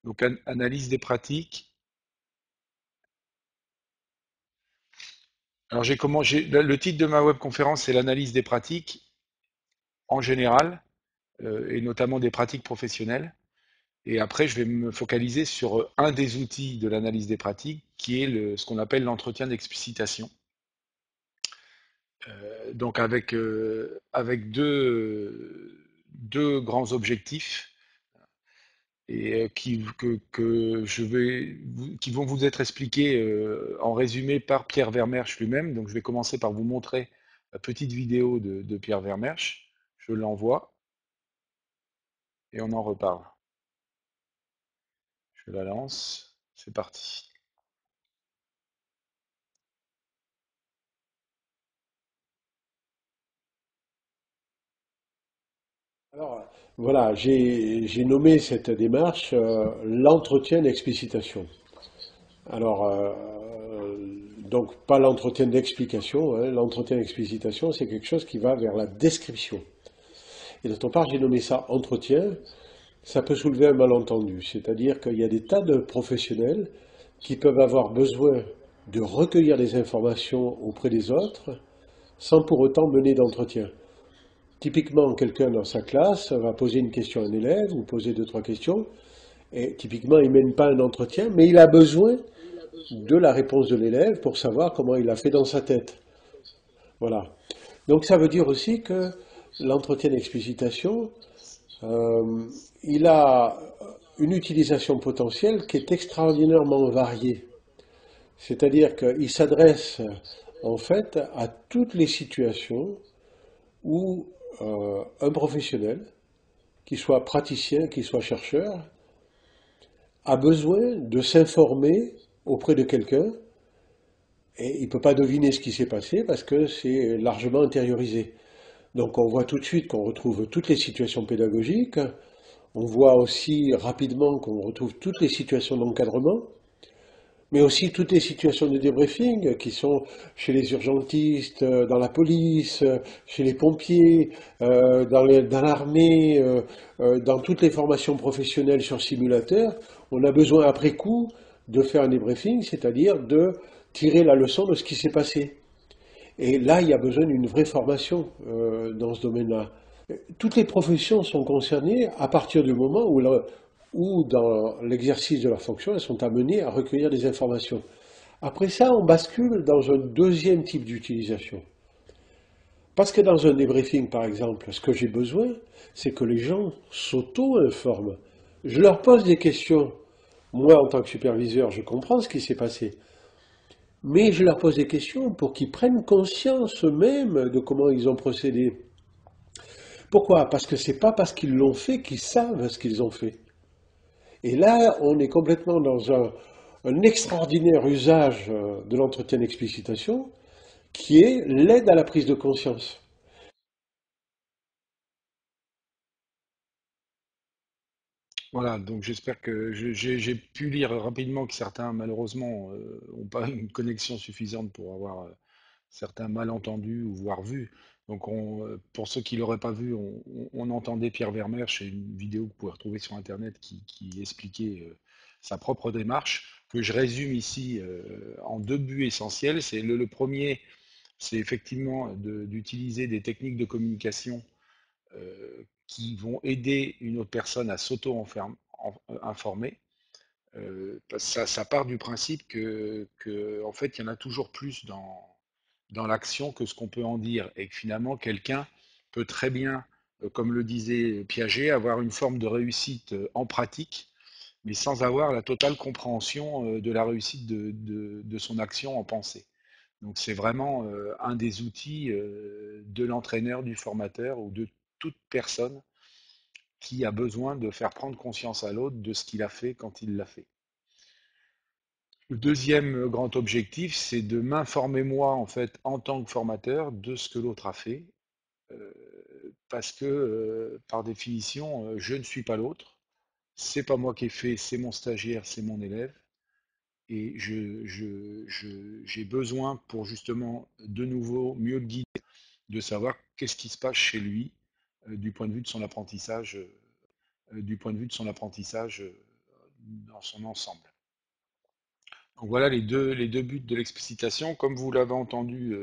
Donc, analyse des pratiques. Alors, le titre de ma webconférence, c'est l'analyse des pratiques en général, et notamment des pratiques professionnelles. Et après, je vais me focaliser sur un des outils de l'analyse des pratiques, qui est ce qu'on appelle l'entretien d'explicitation. Donc, avec deux grands objectifs et qui vont vous être expliqués en résumé par Pierre Vermersch lui-même. Donc, je vais commencer par vous montrer la petite vidéo de Pierre Vermersch. Je l'envoie et on en reparle. Je la lance. C'est parti. Alors, voilà, j'ai nommé cette démarche l'entretien d'explicitation. Alors, donc pas l'entretien d'explication, hein, l'entretien d'explicitation, c'est quelque chose qui va vers la description. Et d'autre part, j'ai nommé ça entretien, ça peut soulever un malentendu, c'est-à-dire qu'il y a des tas de professionnels qui peuvent avoir besoin de recueillir des informations auprès des autres sans pour autant mener d'entretien. Typiquement, quelqu'un dans sa classe va poser une question à un élève ou poser deux, trois questions, et typiquement, il ne mène pas un entretien, mais il a besoin de la réponse de l'élève pour savoir comment il a fait dans sa tête. Voilà. Donc ça veut dire aussi que l'entretien d'explicitation, euh, il a une utilisation potentielle qui est extraordinairement variée. C'est-à-dire qu'il s'adresse en fait à toutes les situations où un professionnel, qu'il soit praticien, qu'il soit chercheur, a besoin de s'informer auprès de quelqu'un et il ne peut pas deviner ce qui s'est passé parce que c'est largement intériorisé. Donc on voit tout de suite qu'on retrouve toutes les situations pédagogiques, on voit aussi rapidement qu'on retrouve toutes les situations d'encadrement, mais aussi toutes les situations de débriefing qui sont chez les urgentistes, dans la police, chez les pompiers, dans l'armée, dans toutes les formations professionnelles sur simulateur. On a besoin après coup de faire un débriefing, c'est-à-dire de tirer la leçon de ce qui s'est passé. Et là, il y a besoin d'une vraie formation dans ce domaine-là. Toutes les professions sont concernées à partir du moment où dans l'exercice de leur fonction, elles sont amenées à recueillir des informations. Après ça, on bascule dans un deuxième type d'utilisation. Parce que dans un débriefing, par exemple, ce que j'ai besoin, c'est que les gens s'auto-informent. Je leur pose des questions. Moi, en tant que superviseur, je comprends ce qui s'est passé. Mais je leur pose des questions pour qu'ils prennent conscience eux-mêmes de comment ils ont procédé. Pourquoi? Parce que c'est pas parce qu'ils l'ont fait qu'ils savent ce qu'ils ont fait. Et là, on est complètement dans un extraordinaire usage de l'entretien d'explicitation qui est l'aide à la prise de conscience. Voilà, donc j'espère que j'ai pu lire rapidement que certains, malheureusement, n'ont pas une connexion suffisante pour avoir certains malentendus ou voire vus. Donc, pour ceux qui ne l'auraient pas vu, on entendait Pierre Vermeer chez une vidéo que vous pouvez retrouver sur Internet qui expliquait sa propre démarche, que je résume ici en deux buts essentiels. C'est le premier, c'est effectivement d'utiliser des techniques de communication qui vont aider une autre personne à s'auto-informer. Ça part du principe en fait, il y en a toujours plus dans l'action que ce qu'on peut en dire, et que finalement, quelqu'un peut très bien, comme le disait Piaget, avoir une forme de réussite en pratique, mais sans avoir la totale compréhension de la réussite de son action en pensée. Donc c'est vraiment un des outils de l'entraîneur, du formateur ou de toute personne qui a besoin de faire prendre conscience à l'autre de ce qu'il a fait quand il l'a fait. Le deuxième grand objectif, c'est de m'informer moi, en fait, en tant que formateur, de ce que l'autre a fait, euh, parce que, par définition, je ne suis pas l'autre. C'est pas moi qui ai fait, c'est mon stagiaire, c'est mon élève, et j'ai besoin, pour justement, de nouveau, mieux le guider, de savoir qu'est-ce qui se passe chez lui, du point de vue de son apprentissage, du point de vue de son apprentissage dans son ensemble. Donc voilà les deux buts de l'explicitation. Comme vous l'avez entendu,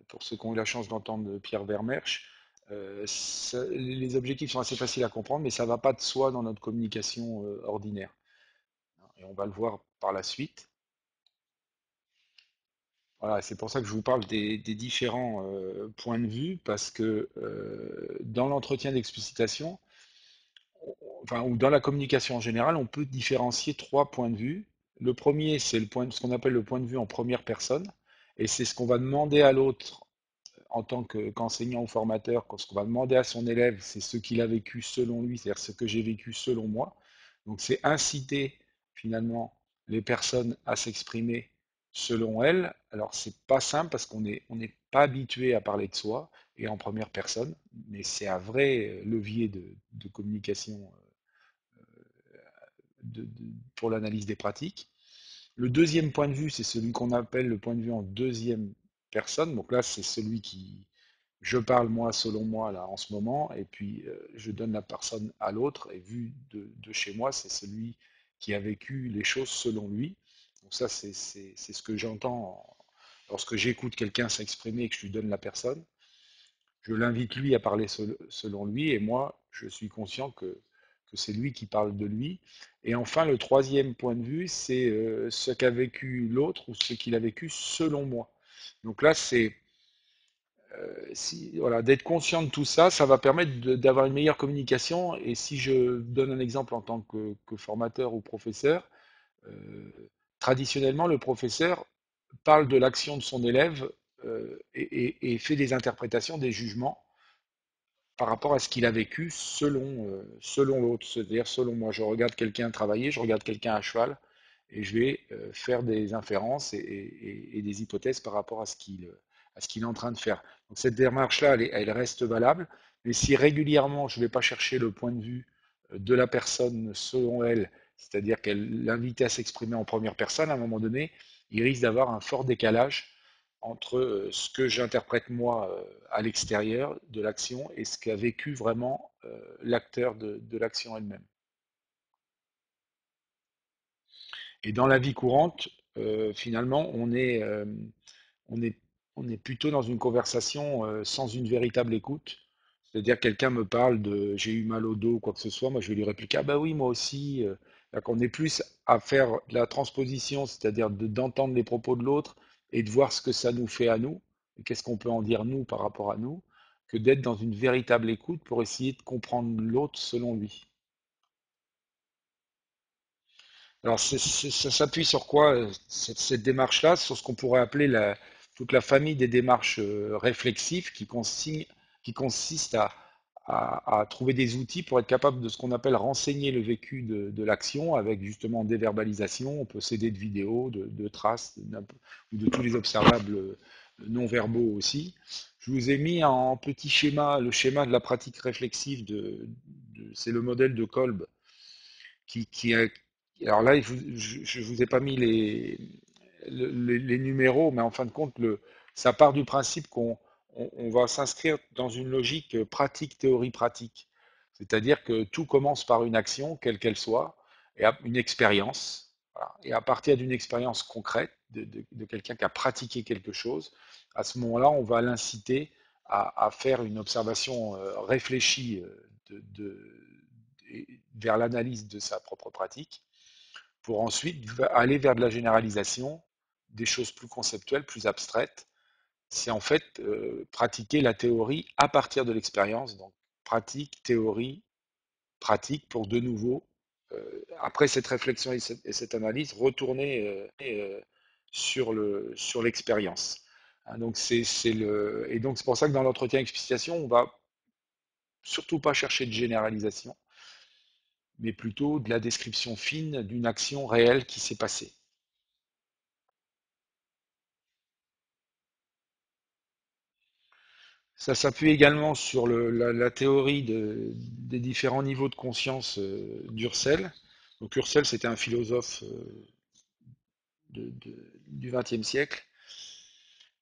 pour ceux qui ont eu la chance d'entendre Pierre Vermersch, les objectifs sont assez faciles à comprendre, mais ça ne va pas de soi dans notre communication ordinaire. Et on va le voir par la suite. Voilà, c'est pour ça que je vous parle des différents points de vue, parce que dans l'entretien d'explicitation, enfin, ou dans la communication en général, on peut différencier trois points de vue. Le premier, c'est ce qu'on appelle le point de vue en première personne, et c'est ce qu'on va demander à l'autre en tant qu'enseignant ou formateur, ce qu'on va demander à son élève, c'est ce qu'il a vécu selon lui, c'est-à-dire ce que j'ai vécu selon moi. Donc c'est inciter finalement les personnes à s'exprimer selon elles. Alors c'est pas simple parce qu'on n'est pas habitué à parler de soi et en première personne, mais c'est un vrai levier de communication pour l'analyse des pratiques. Le deuxième point de vue, c'est celui qu'on appelle le point de vue en deuxième personne. Donc là, c'est celui qui, je parle moi selon moi là en ce moment, et puis je donne la personne à l'autre, et vu de chez moi, c'est celui qui a vécu les choses selon lui. Donc ça, c'est ce que j'entends lorsque j'écoute quelqu'un s'exprimer et que je lui donne la personne. Je l'invite lui à parler selon lui, et moi, je suis conscient que c'est lui qui parle de lui. Et enfin, le troisième point de vue, c'est ce qu'a vécu l'autre ou ce qu'il a vécu selon moi. Donc là, c'est voilà, d'être conscient de tout ça, ça va permettre d'avoir une meilleure communication. Et si je donne un exemple en tant que formateur ou professeur, euh, traditionnellement, le professeur parle de l'action de son élève et fait des interprétations, des jugements par rapport à ce qu'il a vécu selon l'autre. C'est-à-dire, selon moi, je regarde quelqu'un travailler, je regarde quelqu'un à cheval, et je vais faire des inférences et des hypothèses par rapport à ce qu'il est en train de faire. Donc cette démarche-là, elle reste valable, mais si régulièrement je ne vais pas chercher le point de vue de la personne selon elle, c'est-à-dire qu'elle l'invite à s'exprimer en première personne, à un moment donné, il risque d'avoir un fort décalage entre ce que j'interprète moi à l'extérieur de l'action et ce qu'a vécu vraiment l'acteur de l'action elle-même. Et dans la vie courante, finalement, on est, on est plutôt dans une conversation sans une véritable écoute. C'est-à-dire quelqu'un me parle de j'ai eu mal au dos ou quoi que ce soit, moi je vais lui répliquer ah bah oui moi aussi. Donc on est plus à faire de la transposition, c'est-à-dire d'entendre les propos de l'autre et de voir ce que ça nous fait à nous, et qu'est-ce qu'on peut en dire nous par rapport à nous, que d'être dans une véritable écoute pour essayer de comprendre l'autre selon lui. Alors, ça s'appuie sur quoi, cette démarche-là? Sur ce qu'on pourrait appeler toute la famille des démarches réflexives qui consistent à trouver des outils pour être capable de ce qu'on appelle renseigner le vécu de l'action avec justement des verbalisations. On peut s'aider de vidéos, de traces ou de tous les observables non verbaux aussi. Je vous ai mis en petit schéma le schéma de la pratique réflexive c'est le modèle de Kolb qui alors là, je vous ai pas mis les numéros, mais en fin de compte, ça part du principe qu'on va s'inscrire dans une logique pratique, théorie, pratique. C'est-à-dire que tout commence par une action, quelle qu'elle soit, et une expérience. Voilà. Et à partir d'une expérience concrète de quelqu'un qui a pratiqué quelque chose, à ce moment-là, on va l'inciter à faire une observation réfléchie vers l'analyse de sa propre pratique, pour ensuite aller vers de la généralisation, des choses plus conceptuelles, plus abstraites. C'est en fait pratiquer la théorie à partir de l'expérience, donc pratique, théorie, pratique, pour de nouveau, après cette réflexion et cette analyse, retourner sur l'expérience. Hein, donc et donc c'est pour ça que dans l'entretien explicitation, on va surtout pas chercher de généralisation, mais plutôt de la description fine d'une action réelle qui s'est passée. Ça s'appuie également sur la théorie des différents niveaux de conscience d'Husserl. Donc Husserl, c'était un philosophe du XXe siècle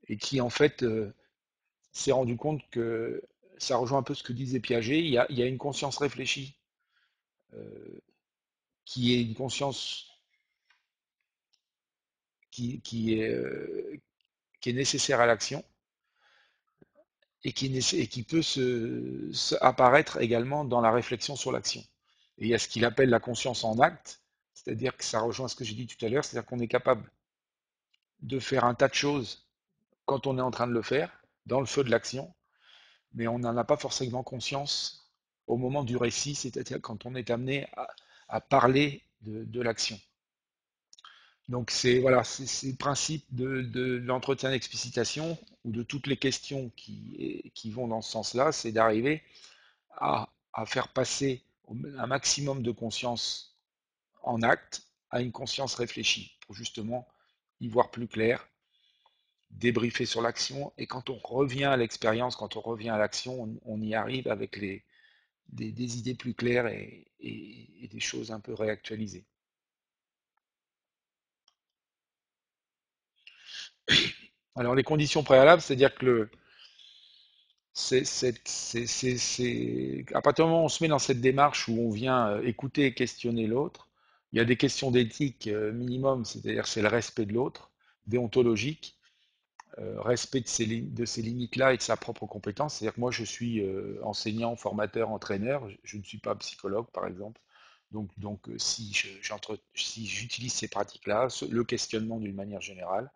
et qui en fait s'est rendu compte que ça rejoint un peu ce que disait Piaget. Il y a une conscience réfléchie qui est une conscience qui est, qui est nécessaire à l'action et qui peut apparaître également dans la réflexion sur l'action. Et il y a ce qu'il appelle la conscience en acte, c'est-à-dire que ça rejoint ce que j'ai dit tout à l'heure, c'est-à-dire qu'on est capable de faire un tas de choses quand on est en train de le faire, dans le feu de l'action, mais on n'en a pas forcément conscience au moment du récit, c'est-à-dire quand on est amené à parler de l'action. Donc c'est voilà, c'est le principe de l'entretien d'explicitation ou de toutes les questions qui vont dans ce sens-là, c'est d'arriver à faire passer un maximum de conscience en acte à une conscience réfléchie pour justement y voir plus clair, débriefer sur l'action et quand on revient à l'expérience, quand on revient à l'action, on y arrive avec des idées plus claires et des choses un peu réactualisées. Alors les conditions préalables, c'est-à-dire que à partir du moment où on se met dans cette démarche où on vient écouter et questionner l'autre, il y a des questions d'éthique minimum, c'est-à-dire c'est le respect de l'autre, déontologique, respect de ses limites-là et de sa propre compétence. C'est-à-dire que moi je suis enseignant, formateur, entraîneur, je ne suis pas psychologue par exemple. Donc si j'utilise ces pratiques-là, le questionnement d'une manière générale,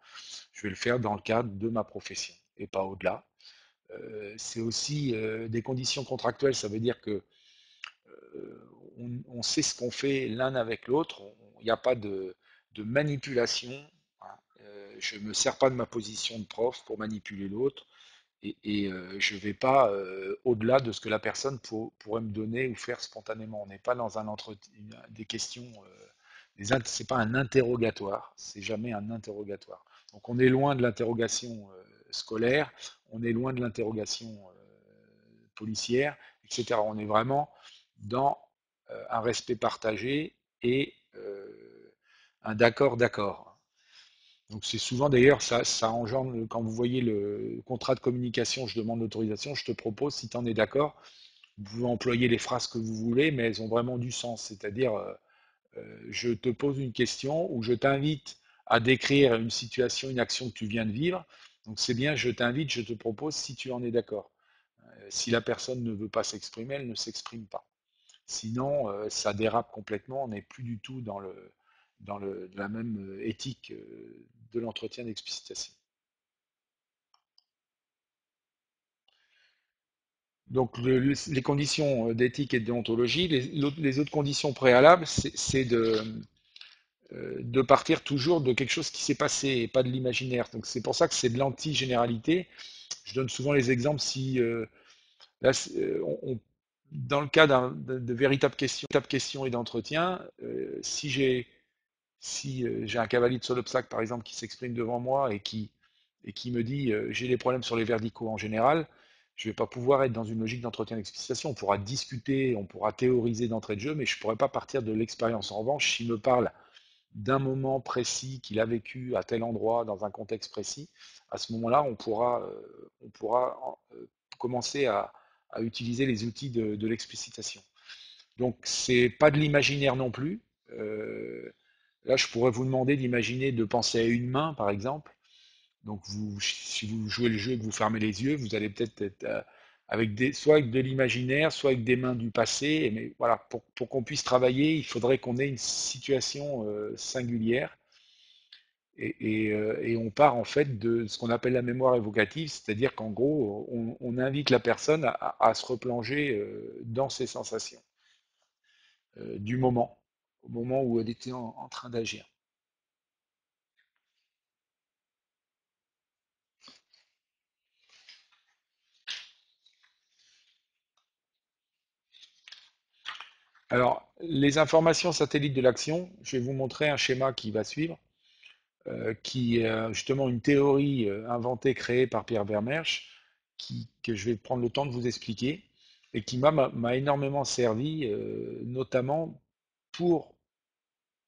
je vais le faire dans le cadre de ma profession et pas au-delà. C'est aussi des conditions contractuelles, ça veut dire que on sait ce qu'on fait l'un avec l'autre, il n'y a pas de manipulation. Hein. Je ne me sers pas de ma position de prof pour manipuler l'autre je ne vais pas au-delà de ce que la personne pourrait me donner ou faire spontanément. On n'est pas dans un entretien, des questions, c'est pas un interrogatoire, c'est jamais un interrogatoire. Donc on est loin de l'interrogation scolaire, on est loin de l'interrogation policière, etc. On est vraiment dans un respect partagé et un d'accord. Donc c'est souvent d'ailleurs, ça engendre, quand vous voyez le contrat de communication, je demande l'autorisation, je te propose, si tu en es d'accord, vous pouvez employer les phrases que vous voulez, mais elles ont vraiment du sens. C'est-à-dire, je te pose une question ou je t'invite à décrire une situation, une action que tu viens de vivre. Donc c'est bien, je t'invite, je te propose si tu en es d'accord. Si la personne ne veut pas s'exprimer, elle ne s'exprime pas. Sinon, ça dérape complètement, on n'est plus du tout dans la même éthique de l'entretien d'explicitation. Donc les conditions d'éthique et de déontologie, les autres conditions préalables, c'est de partir toujours de quelque chose qui s'est passé et pas de l'imaginaire. Donc c'est pour ça que c'est de l'anti-généralité. Je donne souvent les exemples si là, dans le cas de véritables questions et d'entretien, si j'ai un cavalier de Solopsac, par exemple, qui s'exprime devant moi et qui me dit j'ai des problèmes sur les verdicaux en général, je ne vais pas pouvoir être dans une logique d'entretien d'explicitation. On pourra discuter, on pourra théoriser d'entrée de jeu, mais je ne pourrai pas partir de l'expérience. En revanche, s'il me parle d'un moment précis qu'il a vécu à tel endroit, dans un contexte précis, à ce moment-là, on pourra commencer à utiliser les outils de l'explicitation. Donc, c'est pas de l'imaginaire non plus. Euh, Là, je pourrais vous demander d'imaginer de penser à une main, par exemple. Donc, si vous jouez le jeu et que vous fermez les yeux, vous allez peut-être être soit avec de l'imaginaire, soit avec des mains du passé. Mais voilà, pour qu'on puisse travailler, il faudrait qu'on ait une situation singulière. Et on part en fait de ce qu'on appelle la mémoire évocative, c'est-à-dire qu'en gros, on invite la personne à se replonger dans ses sensations du moment, au moment où elle était en train d'agir. Alors, les informations satellites de l'action, je vais vous montrer un schéma qui va suivre, qui est justement une théorie inventée, créée par Pierre Vermersch, que je vais prendre le temps de vous expliquer, et qui m'a énormément servi, notamment pour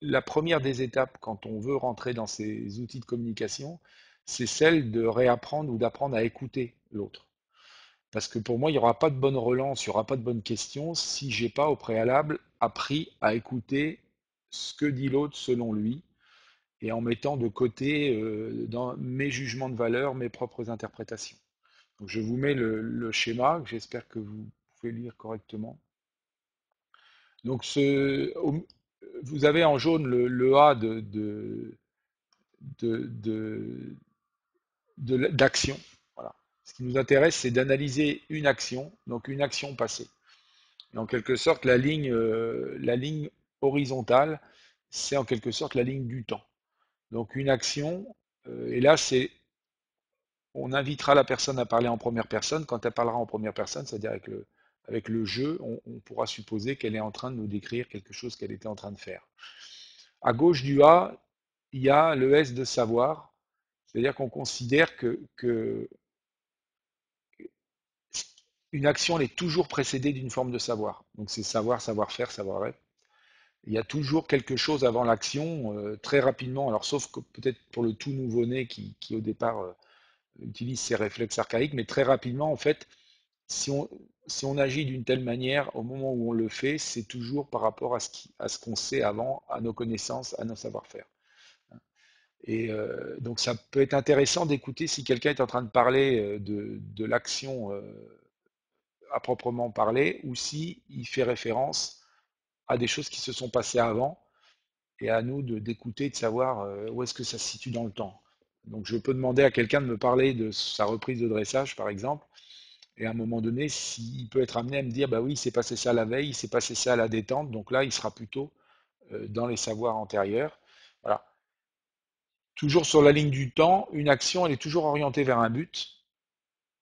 la première des étapes quand on veut rentrer dans ces outils de communication, c'est celle de réapprendre ou d'apprendre à écouter l'autre. Parce que pour moi, il n'y aura pas de bonne relance, il n'y aura pas de bonne question si j'ai pas au préalable appris à écouter ce que dit l'autre selon lui, et en mettant de côté dans mes jugements de valeur, mes propres interprétations. Donc je vous mets le schéma, j'espère que vous pouvez lire correctement. Donc vous avez en jaune le A de, de- d'action. Voilà. Ce qui nous intéresse, c'est d'analyser une action, donc une action passée. Et en quelque sorte, la ligne horizontale, c'est en quelque sorte la ligne du temps. Donc une action, et là, on invitera la personne à parler en première personne. Quand elle parlera en première personne, c'est-à-dire avec le jeu, on pourra supposer qu'elle est en train de nous décrire quelque chose qu'elle était en train de faire. À gauche du A, il y a le S de savoir, c'est-à-dire qu'on considère que une action elle est toujours précédée d'une forme de savoir. Donc c'est savoir, savoir-faire, savoir-être. Il y a toujours quelque chose avant l'action, très rapidement. Alors sauf que peut-être pour le tout nouveau-né qui au départ utilise ses réflexes archaïques, mais très rapidement, en fait, si on, si on agit d'une telle manière, au moment où on le fait, c'est toujours par rapport à ce qu'on sait avant, à nos connaissances, à nos savoir-faire. Et donc ça peut être intéressant d'écouter si quelqu'un est en train de parler de l'action à proprement parler, ou si il fait référence à des choses qui se sont passées avant, et à nous d'écouter, de savoir où est-ce que ça se situe dans le temps. Donc je peux demander à quelqu'un de me parler de sa reprise de dressage, par exemple, et à un moment donné, s'il peut être amené à me dire, bah oui, il s'est passé ça la veille, il s'est passé ça à la détente, donc là, il sera plutôt dans les savoirs antérieurs. Voilà. Toujours sur la ligne du temps, une action, elle est toujours orientée vers un but.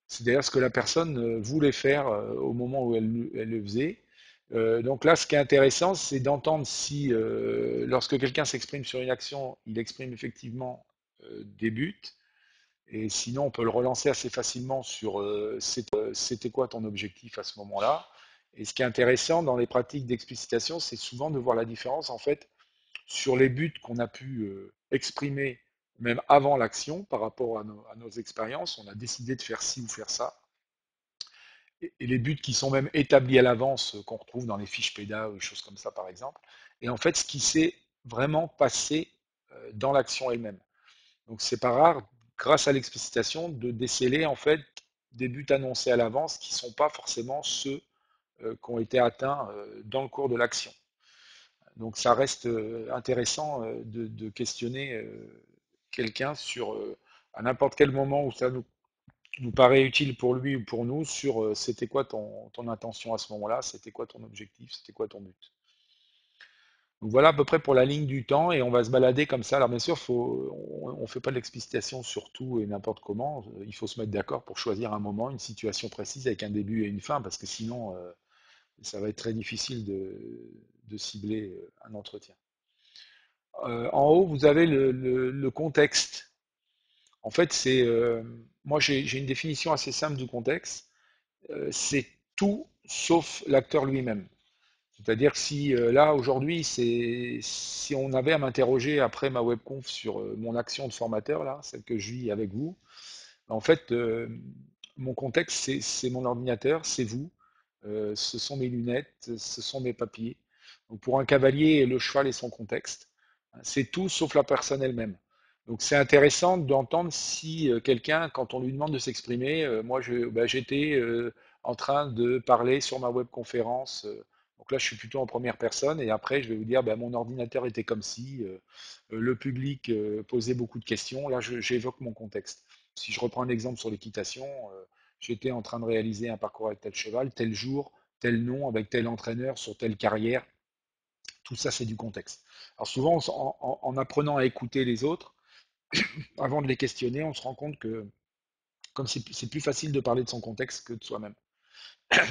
C'est d'ailleurs ce que la personne voulait faire au moment où elle le faisait. Donc là, ce qui est intéressant, c'est d'entendre si, lorsque quelqu'un s'exprime sur une action, il exprime effectivement des buts. Et sinon, on peut le relancer assez facilement sur c'était quoi ton objectif à ce moment-là. Et ce qui est intéressant dans les pratiques d'explicitation, c'est souvent de voir la différence en fait sur les buts qu'on a pu exprimer même avant l'action par rapport à nos expériences. On a décidé de faire ci ou faire ça. Et les buts qui sont même établis à l'avance, qu'on retrouve dans les fiches PEDA ou des choses comme ça par exemple. Et en fait, ce qui s'est vraiment passé dans l'action elle-même. Donc c'est pas rare, grâce à l'explicitation, de déceler en fait des buts annoncés à l'avance qui ne sont pas forcément ceux qui ont été atteints dans le cours de l'action. Donc ça reste intéressant de questionner quelqu'un sur à n'importe quel moment où ça nous paraît utile pour lui ou pour nous sur c'était quoi ton intention à ce moment-là, c'était quoi ton objectif, c'était quoi ton but. Donc voilà à peu près pour la ligne du temps et on va se balader comme ça. Alors bien sûr, on ne fait pas de l'explicitation sur tout et n'importe comment. Il faut se mettre d'accord pour choisir un moment, une situation précise avec un début et une fin parce que sinon, ça va être très difficile de cibler un entretien. En haut, vous avez le contexte. En fait, moi j'ai une définition assez simple du contexte. C'est tout sauf l'acteur lui-même. C'est-à-dire que si là aujourd'hui, si on avait à m'interroger après ma webconf sur mon action de formateur, là, celle que je vis avec vous, en fait, mon contexte, c'est mon ordinateur, c'est vous, ce sont mes lunettes, ce sont mes papiers. Donc pour un cavalier, le cheval est son contexte. C'est tout sauf la personne elle-même. Donc c'est intéressant d'entendre si quelqu'un, quand on lui demande de s'exprimer, moi bah, j'étais en train de parler sur ma webconférence. Donc là, je suis plutôt en première personne et après, je vais vous dire, bah, mon ordinateur était comme si, le public posait beaucoup de questions. Là, j'évoque mon contexte. Si je reprends un exemple sur l'équitation, j'étais en train de réaliser un parcours avec tel cheval, tel jour, tel nom, avec tel entraîneur, sur telle carrière. Tout ça, c'est du contexte. Alors souvent, en apprenant à écouter les autres, avant de les questionner, on se rend compte que comme c'est plus facile de parler de son contexte que de soi-même.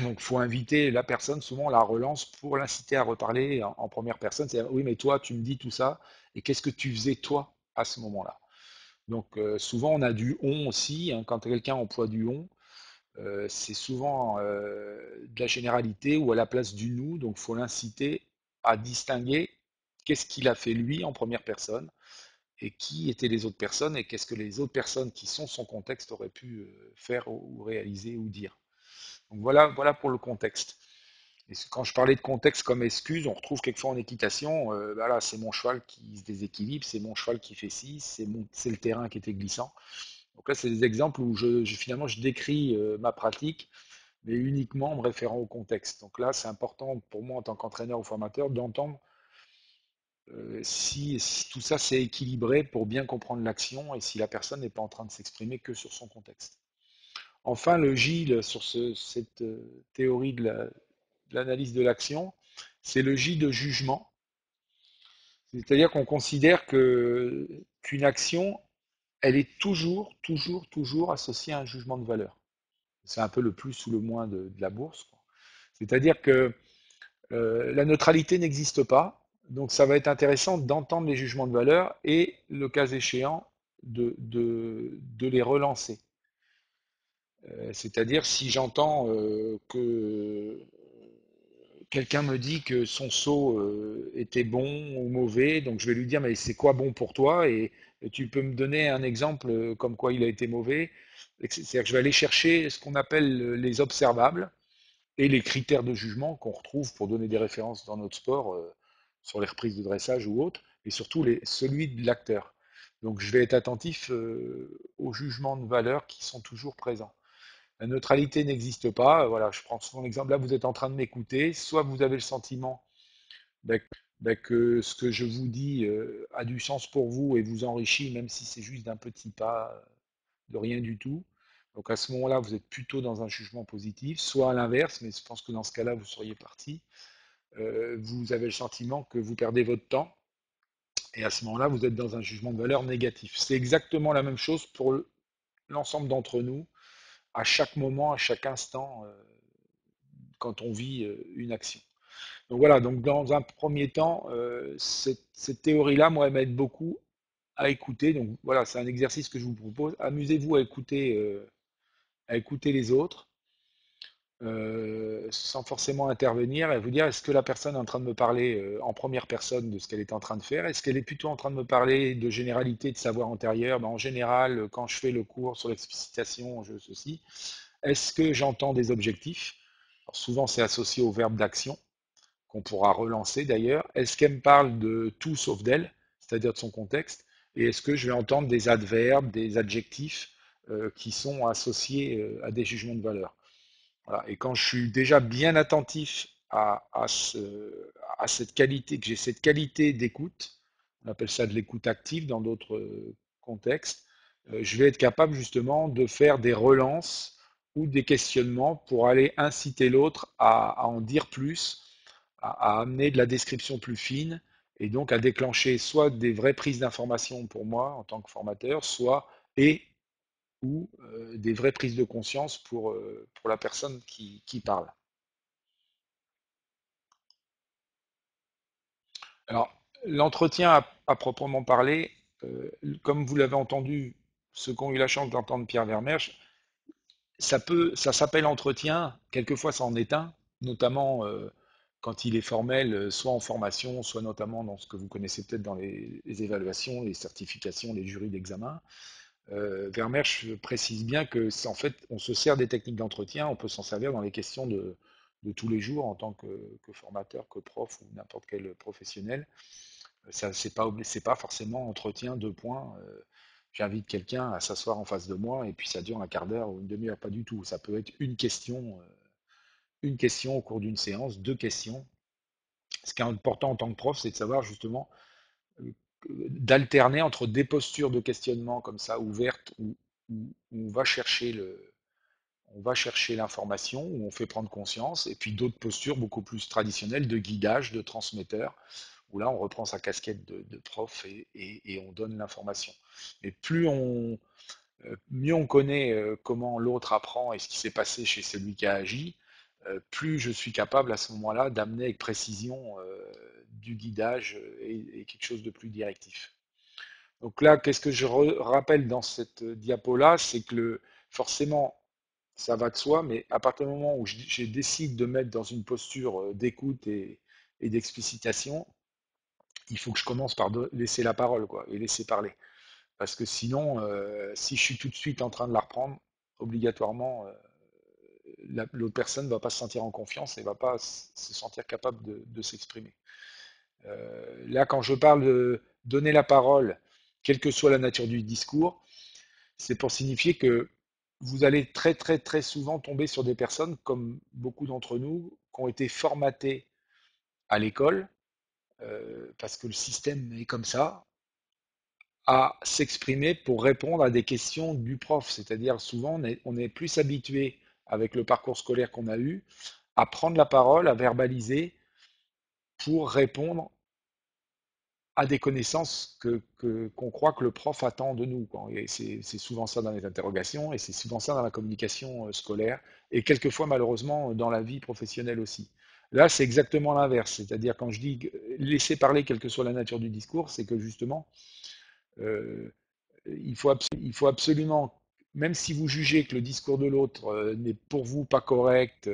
Donc il faut inviter la personne, souvent on la relance pour l'inciter à reparler en première personne. C'est oui, mais toi, tu me dis tout ça, et qu'est-ce que tu faisais toi à ce moment-là? Donc souvent on a du on aussi, hein, quand quelqu'un emploie du on, c'est souvent de la généralité ou à la place du nous, donc il faut l'inciter à distinguer qu'est-ce qu'il a fait lui en première personne et qui étaient les autres personnes et qu'est-ce que les autres personnes qui sont son contexte auraient pu faire ou réaliser ou dire. Donc voilà pour le contexte. Et quand je parlais de contexte comme excuse, on retrouve quelquefois en équitation, voilà, c'est mon cheval qui se déséquilibre, c'est mon cheval qui fait ci, c'est le terrain qui était glissant. Donc là, c'est des exemples où finalement je décris ma pratique, mais uniquement en me référant au contexte. Donc là, c'est important pour moi en tant qu'entraîneur ou formateur d'entendre si tout ça c'est équilibré pour bien comprendre l'action et si la personne n'est pas en train de s'exprimer que sur son contexte. Enfin, le J sur cette théorie de l'analyse de l'action, c'est le J de jugement. C'est-à-dire qu'on considère qu'une action, elle est toujours associée à un jugement de valeur. C'est un peu le plus ou le moins de la bourse, quoi. C'est-à-dire que la neutralité n'existe pas, donc ça va être intéressant d'entendre les jugements de valeur et, le cas échéant, de les relancer. C'est-à-dire si j'entends que quelqu'un me dit que son saut était bon ou mauvais, donc je vais lui dire mais c'est quoi bon pour toi et tu peux me donner un exemple comme quoi il a été mauvais. C'est-à-dire que je vais aller chercher ce qu'on appelle les observables et les critères de jugement qu'on retrouve pour donner des références dans notre sport sur les reprises de dressage ou autres, et surtout celui de l'acteur. Donc je vais être attentif aux jugements de valeur qui sont toujours présents. La neutralité n'existe pas. Voilà, je prends souvent l'exemple. Là, vous êtes en train de m'écouter. Soit vous avez le sentiment ben, que ce que je vous dis a du sens pour vous et vous enrichit, même si c'est juste d'un petit pas, de rien du tout. Donc à ce moment-là, vous êtes plutôt dans un jugement positif, soit à l'inverse, mais je pense que dans ce cas-là, vous seriez parti. Vous avez le sentiment que vous perdez votre temps, et à ce moment-là, vous êtes dans un jugement de valeur négatif. C'est exactement la même chose pour l'ensemble d'entre nous, à chaque moment, à chaque instant, quand on vit une action. Donc voilà, donc dans un premier temps, cette théorie-là, moi, elle m'aide beaucoup à écouter. Donc voilà, c'est un exercice que je vous propose. Amusez-vous à écouter les autres, sans forcément intervenir et vous dire est-ce que la personne est en train de me parler en première personne de ce qu'elle est en train de faire? Est-ce qu'elle est plutôt en train de me parler de généralité, de savoir antérieur? Ben, en général, quand je fais le cours sur l'explicitation, je ceci. Est-ce que j'entends des objectifs? Alors, souvent, c'est associé au verbe d'action, qu'on pourra relancer d'ailleurs. Est-ce qu'elle me parle de tout sauf d'elle, c'est-à-dire de son contexte? Et est-ce que je vais entendre des adverbes, des adjectifs qui sont associés à des jugements de valeur? Voilà. Et quand je suis déjà bien attentif à cette qualité, que j'ai cette qualité d'écoute, on appelle ça de l'écoute active dans d'autres contextes, je vais être capable justement de faire des relances ou des questionnements pour aller inciter l'autre à en dire plus, à amener de la description plus fine et donc à déclencher soit des vraies prises d'informations pour moi en tant que formateur, soit et ou des vraies prises de conscience pour la personne qui parle. Alors, l'entretien à proprement parler, comme vous l'avez entendu, ceux qui ont eu la chance d'entendre Pierre Vermersch, ça s'appelle entretien, quelquefois ça en est un, notamment quand il est formel, soit en formation, soit notamment dans ce que vous connaissez peut-être dans les évaluations, les certifications, les jurys d'examen. Vermeersch précise bien que en fait, on se sert des techniques d'entretien, on peut s'en servir dans les questions de tous les jours en tant que formateur, que prof ou n'importe quel professionnel. Ça, c'est pas forcément entretien, deux points. J'invite quelqu'un à s'asseoir en face de moi et puis ça dure un quart d'heure ou une demi-heure, pas du tout. Ça peut être une question au cours d'une séance, deux questions. Ce qui est important en tant que prof, c'est de savoir justement euh, d'alterner entre des postures de questionnement comme ça, ouvertes, où on va chercher l'information, où on fait prendre conscience, et puis d'autres postures beaucoup plus traditionnelles de guidage, de transmetteur, où là on reprend sa casquette de prof et on donne l'information. Et mieux on connaît comment l'autre apprend et ce qui s'est passé chez celui qui a agi, plus je suis capable à ce moment-là d'amener avec précision du guidage et quelque chose de plus directif. Donc là, qu'est-ce que je rappelle dans cette diapo-là, c'est que forcément, ça va de soi, mais à partir du moment où je décide de mettre dans une posture d'écoute et d'explicitation, il faut que je commence par laisser la parole, quoi, et laisser parler. Parce que sinon, si je suis tout de suite en train de la reprendre, obligatoirement, l'autre personne ne va pas se sentir en confiance et ne va pas se sentir capable de s'exprimer. Là, quand je parle de donner la parole, quelle que soit la nature du discours, c'est pour signifier que vous allez très très très souvent tomber sur des personnes, comme beaucoup d'entre nous, qui ont été formatées à l'école, parce que le système est comme ça, à s'exprimer pour répondre à des questions du prof. C'est-à-dire souvent on est plus habitué avec le parcours scolaire qu'on a eu à prendre la parole, à verbaliser pour répondre à des connaissances qu'on croit que le prof attend de nous, quoi. Et c'est souvent ça dans les interrogations et c'est souvent ça dans la communication scolaire et quelquefois malheureusement dans la vie professionnelle aussi. Là, c'est exactement l'inverse. C'est-à-dire quand je dis laisser parler quelle que soit la nature du discours, c'est que justement, euh, il faut absolument, même si vous jugez que le discours de l'autre n'est pour vous pas correct,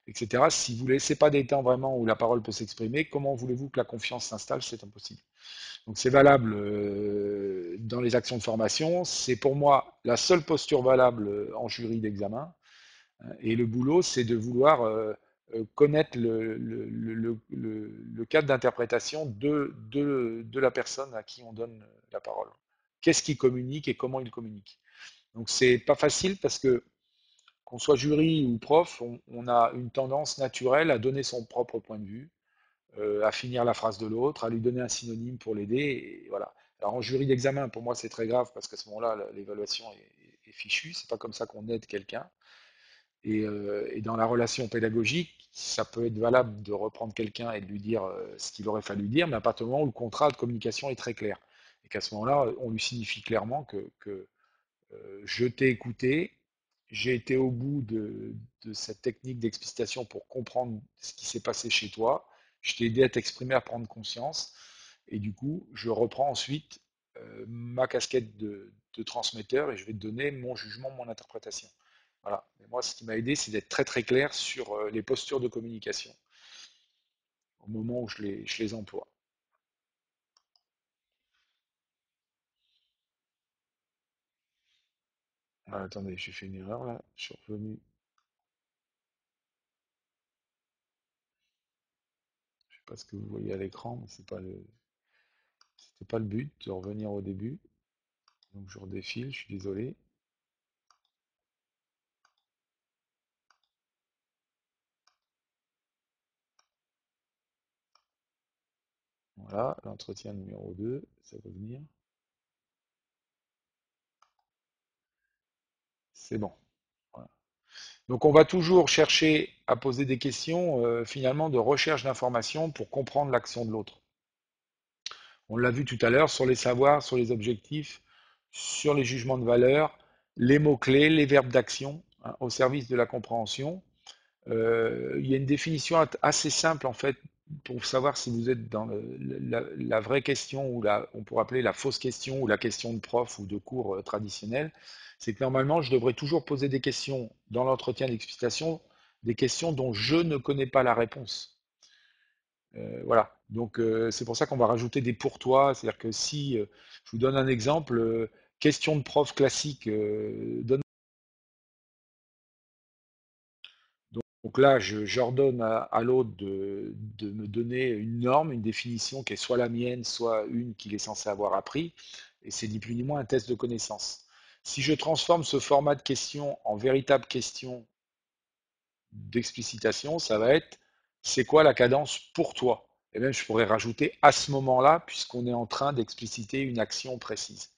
etc., si vous ne laissez pas des temps vraiment où la parole peut s'exprimer, comment voulez-vous que la confiance s'installe? C'est impossible. Donc c'est valable dans les actions de formation. C'est pour moi la seule posture valable en jury d'examen. Et le boulot, c'est de vouloir connaître le cadre d'interprétation de la personne à qui on donne la parole. Qu'est-ce qu'il communique et comment il communique. Donc c'est pas facile parce que qu'on soit jury ou prof, on a une tendance naturelle à donner son propre point de vue, à finir la phrase de l'autre, à lui donner un synonyme pour l'aider. Et voilà. Alors en jury d'examen, pour moi, c'est très grave parce qu'à ce moment-là, l'évaluation est fichue. C'est pas comme ça qu'on aide quelqu'un. Et dans la relation pédagogique, ça peut être valable de reprendre quelqu'un et de lui dire ce qu'il aurait fallu dire, mais à partir du moment où le contrat de communication est très clair. Et qu'à ce moment-là, on lui signifie clairement que je t'ai écouté, j'ai été au bout de cette technique d'explicitation pour comprendre ce qui s'est passé chez toi, je t'ai aidé à t'exprimer, à prendre conscience, et du coup, je reprends ensuite ma casquette de transmetteur et je vais te donner mon jugement, mon interprétation. Voilà. Et moi, ce qui m'a aidé, c'est d'être très très clair sur les postures de communication au moment où je les emploie. Ah, attendez, j'ai fait une erreur là, je suis revenu. Je sais pas ce que vous voyez à l'écran, mais c'était pas le but de revenir au début. Donc je redéfile, je suis désolé. Voilà, l'entretien numéro 2, ça va venir. C'est bon. Voilà. Donc on va toujours chercher à poser des questions finalement de recherche d'informations pour comprendre l'action de l'autre. On l'a vu tout à l'heure sur les savoirs, sur les objectifs, sur les jugements de valeur, les mots-clés, les verbes d'action hein, au service de la compréhension. Il y a une définition assez simple en fait pour savoir si vous êtes dans la vraie question ou on pourrait appeler la fausse question ou la question de prof ou de cours traditionnel. C'est que normalement, je devrais toujours poser des questions dans l'entretien d'explication, des questions dont je ne connais pas la réponse. Voilà. Donc c'est pour ça qu'on va rajouter des pour-toi. C'est-à-dire que si je vous donne un exemple, question de prof classique, donc là, j'ordonne à l'autre de me donner une norme, une définition qui est soit la mienne, soit une qu'il est censé avoir appris, et c'est ni plus ni moins un test de connaissance. Si je transforme ce format de question en véritable question d'explicitation, ça va être c'est quoi la cadence pour toi? Et même je pourrais rajouter à ce moment-là, puisqu'on est en train d'expliciter une action précise.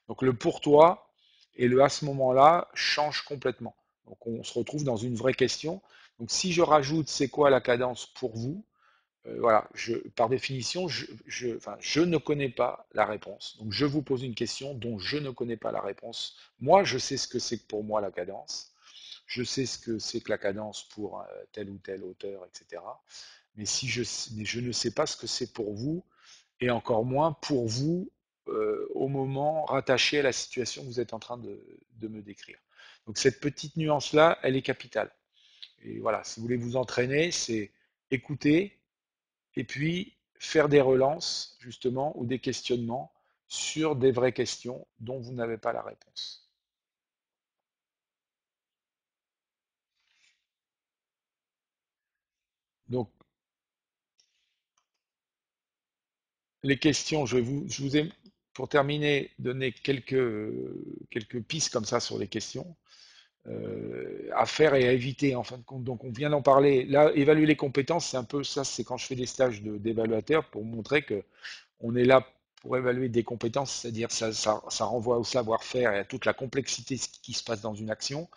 Donc le pour toi et le à ce moment-là changent complètement. Donc on se retrouve dans une vraie question. Donc si je rajoute c'est quoi la cadence pour vous, voilà, par définition, enfin, je ne connais pas la réponse. Donc je vous pose une question dont je ne connais pas la réponse. Moi, je sais ce que c'est que pour moi la cadence. Je sais ce que c'est que la cadence pour tel ou tel auteur, etc. Mais je ne sais pas ce que c'est pour vous, et encore moins pour vous au moment rattaché à la situation que vous êtes en train de me décrire. Donc cette petite nuance-là, elle est capitale. Et voilà, si vous voulez vous entraîner, c'est écouter et puis faire des relances, justement, ou des questionnements sur des vraies questions dont vous n'avez pas la réponse. Donc, les questions, je vous ai, pour terminer, donné quelques pistes comme ça sur les questions à faire et à éviter en fin de compte. Donc, on vient d'en parler. Là, évaluer les compétences, c'est un peu ça, c'est quand je fais des stages d'évaluateur pour montrer que on est là pour évaluer des compétences, c'est-à-dire ça renvoie au savoir-faire et à toute la complexité qui se passe dans une action,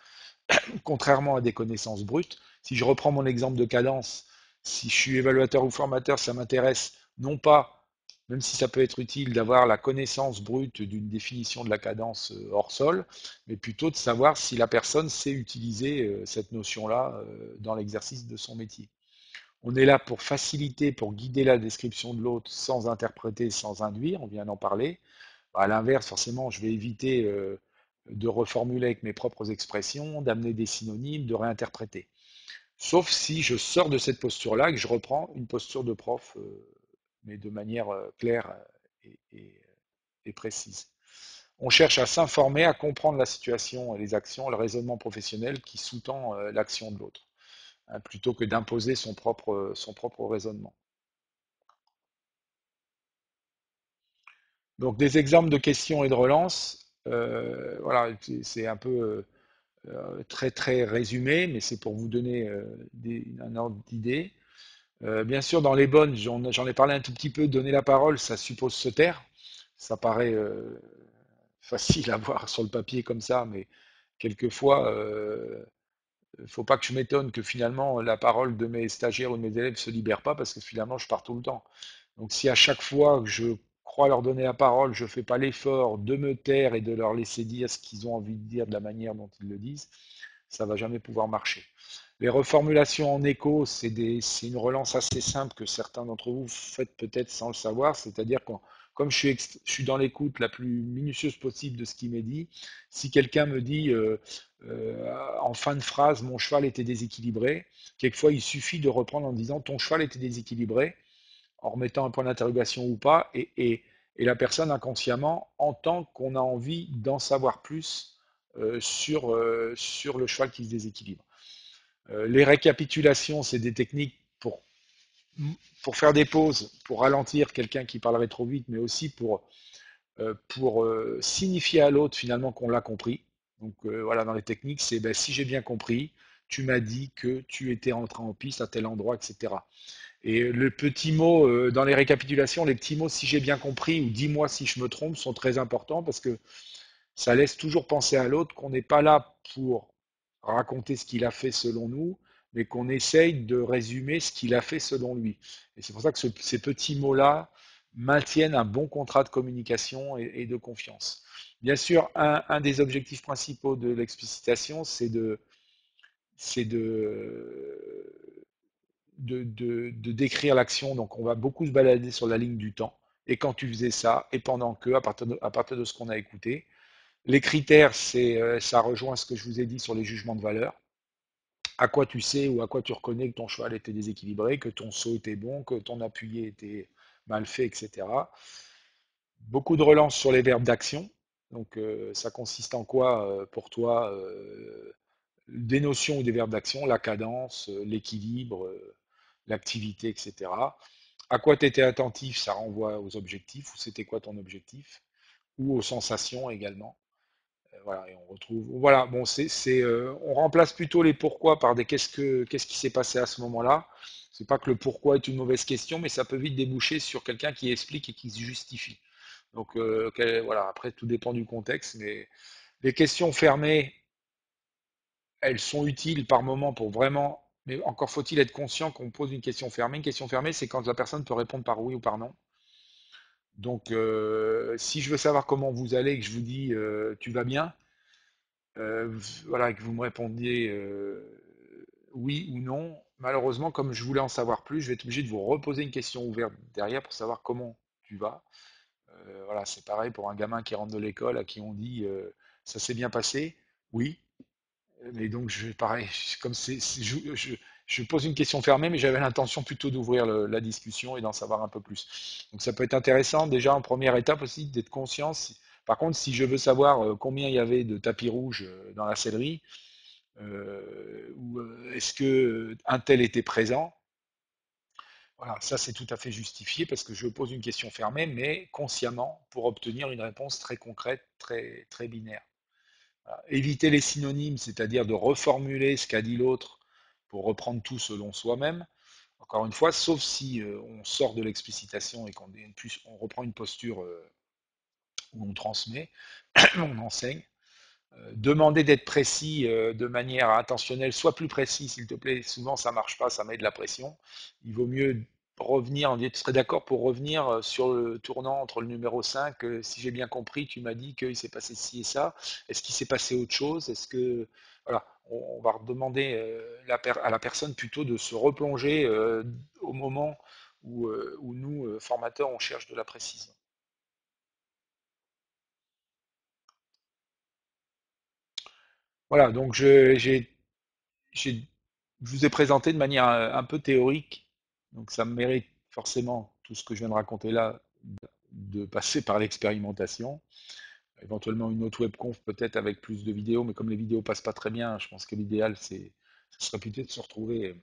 contrairement à des connaissances brutes. Si je reprends mon exemple de cadence, si je suis évaluateur ou formateur, ça m'intéresse non pas, même si ça peut être utile, d'avoir la connaissance brute d'une définition de la cadence hors sol, mais plutôt de savoir si la personne sait utiliser cette notion-là dans l'exercice de son métier. On est là pour faciliter, pour guider la description de l'autre sans interpréter, sans induire, on vient d'en parler. À l'inverse, forcément, je vais éviter de reformuler avec mes propres expressions, d'amener des synonymes, de réinterpréter. Sauf si je sors de cette posture-là et que je reprends une posture de prof, mais de manière claire et précise. On cherche à s'informer, à comprendre la situation et les actions, le raisonnement professionnel qui sous-tend l'action de l'autre, hein, plutôt que d'imposer son propre raisonnement. Donc des exemples de questions et de relance, voilà, c'est un peu très très résumé, mais c'est pour vous donner un ordre d'idée. Bien sûr, dans les bonnes, j'en ai parlé un tout petit peu, donner la parole, ça suppose se taire. Ça paraît facile à voir sur le papier comme ça, mais quelquefois, il ne faut pas que je m'étonne que finalement la parole de mes stagiaires ou de mes élèves ne se libère pas parce que finalement je pars tout le temps. Donc si à chaque fois que je crois leur donner la parole, je ne fais pas l'effort de me taire et de leur laisser dire ce qu'ils ont envie de dire de la manière dont ils le disent, ça va jamais pouvoir marcher. Les reformulations en écho, c'est une relance assez simple que certains d'entre vous faites peut-être sans le savoir, c'est-à-dire que comme je suis dans l'écoute la plus minutieuse possible de ce qui m'est dit, si quelqu'un me dit en fin de phrase mon cheval était déséquilibré, quelquefois il suffit de reprendre en disant ton cheval était déséquilibré, en remettant un point d'interrogation ou pas, et la personne inconsciemment entend qu'on a envie d'en savoir plus sur le cheval qui se déséquilibre. Les récapitulations, c'est des techniques pour faire des pauses, pour ralentir quelqu'un qui parlerait trop vite, mais aussi pour signifier à l'autre finalement qu'on l'a compris. Donc voilà, dans les techniques, c'est ben, si j'ai bien compris, tu m'as dit que tu étais rentré en piste à tel endroit, etc. Et le petit mot dans les récapitulations, les petits mots si j'ai bien compris ou dis-moi si je me trompe sont très importants parce que ça laisse toujours penser à l'autre qu'on n'est pas là pour raconter ce qu'il a fait selon nous, mais qu'on essaye de résumer ce qu'il a fait selon lui. Et c'est pour ça que ces petits mots-là maintiennent un bon contrat de communication et de confiance. Bien sûr, un des objectifs principaux de l'explicitation, c'est de décrire l'action. Donc, on va beaucoup se balader sur la ligne du temps. Et quand tu faisais ça, et pendant que, à partir de ce qu'on a écouté, les critères, ça rejoint ce que je vous ai dit sur les jugements de valeur. À quoi tu sais ou à quoi tu reconnais que ton cheval était déséquilibré, que ton saut était bon, que ton appuyé était mal fait, etc. Beaucoup de relance sur les verbes d'action. Donc, ça consiste en quoi pour toi des notions ou des verbes d'action, la cadence, l'équilibre, l'activité, etc. À quoi tu étais attentif, ça renvoie aux objectifs, ou c'était quoi ton objectif, ou aux sensations également. Voilà, et on retrouve. Voilà, bon, on remplace plutôt les pourquoi par des qu'est-ce qui s'est passé à ce moment-là. C'est pas que le pourquoi est une mauvaise question, mais ça peut vite déboucher sur quelqu'un qui explique et qui se justifie. Donc voilà, après tout dépend du contexte, mais les questions fermées, elles sont utiles par moment pour vraiment. Mais encore faut-il être conscient qu'on pose une question fermée. Une question fermée, c'est quand la personne peut répondre par oui ou par non. Donc, si je veux savoir comment vous allez et que je vous dis tu vas bien, voilà, que vous me répondiez oui ou non, malheureusement, comme je voulais en savoir plus, je vais être obligé de vous reposer une question ouverte derrière pour savoir comment tu vas. Voilà, c'est pareil pour un gamin qui rentre de l'école à qui on dit ça s'est bien passé, oui. Mais donc, pareil, comme je pose une question fermée, mais j'avais l'intention plutôt d'ouvrir la discussion et d'en savoir un peu plus. Donc, ça peut être intéressant déjà en première étape aussi d'être conscient. Par contre, si je veux savoir combien il y avait de tapis rouges dans la sellerie, ou est-ce que un tel était présent, Voilà, ça c'est tout à fait justifié parce que je pose une question fermée, mais consciemment pour obtenir une réponse très concrète, très, très binaire. Voilà. Éviter les synonymes, c'est-à-dire de reformuler ce qu'a dit l'autre pour reprendre tout selon soi-même. Encore une fois, sauf si on sort de l'explicitation et on reprend une posture où on transmet, on enseigne. Demander d'être précis de manière intentionnelle, sois plus précis s'il te plaît, souvent ça marche pas, ça met de la pression. Il vaut mieux revenir, tu serais d'accord pour revenir sur le tournant entre le numéro 5, si j'ai bien compris, tu m'as dit qu'il s'est passé ci et ça, est-ce qu'il s'est passé autre chose, est-ce que... Voilà, on va demander à la personne plutôt de se replonger au moment où nous, formateurs, on cherche de la précision. Voilà, donc j'ai- je vous ai présenté de manière un peu théorique, donc ça mérite forcément tout ce que je viens de raconter là de passer par l'expérimentation. Éventuellement une autre webconf peut-être avec plus de vidéos, mais comme les vidéos passent pas très bien, je pense que l'idéal ce serait plutôt de se retrouver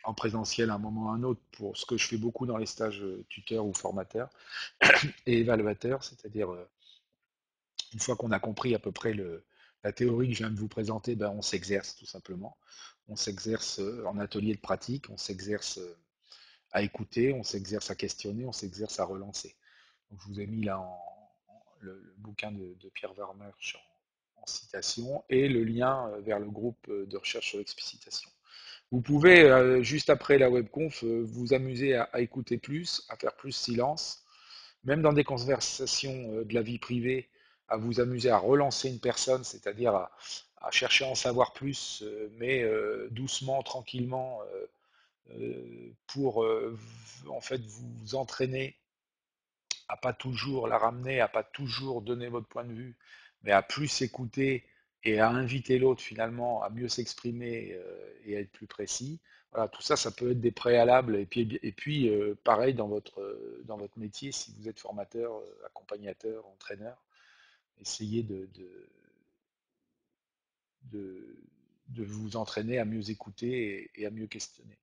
en présentiel à un moment ou à un autre pour ce que je fais beaucoup dans les stages tuteurs ou formateurs et évaluateurs, c'est-à-dire une fois qu'on a compris à peu près la théorie que je viens de vous présenter, ben on s'exerce tout simplement. On s'exerce en atelier de pratique, on s'exerce à écouter, on s'exerce à questionner, on s'exerce à relancer. Donc, je vous ai mis là le bouquin de Pierre Vermeersch en citation et le lien vers le groupe de recherche sur l'explicitation. Vous pouvez, juste après la webconf, vous amuser à écouter plus, à faire plus silence, même dans des conversations de la vie privée, à vous amuser à relancer une personne, c'est-à-dire à chercher à en savoir plus, mais doucement, tranquillement, pour en fait vous entraîner à pas toujours la ramener, à pas toujours donner votre point de vue, mais à plus écouter et à inviter l'autre finalement à mieux s'exprimer et à être plus précis. Voilà, tout ça, ça peut être des préalables. Et puis pareil dans votre métier, si vous êtes formateur, accompagnateur, entraîneur, essayez de, de vous entraîner à mieux écouter et à mieux questionner.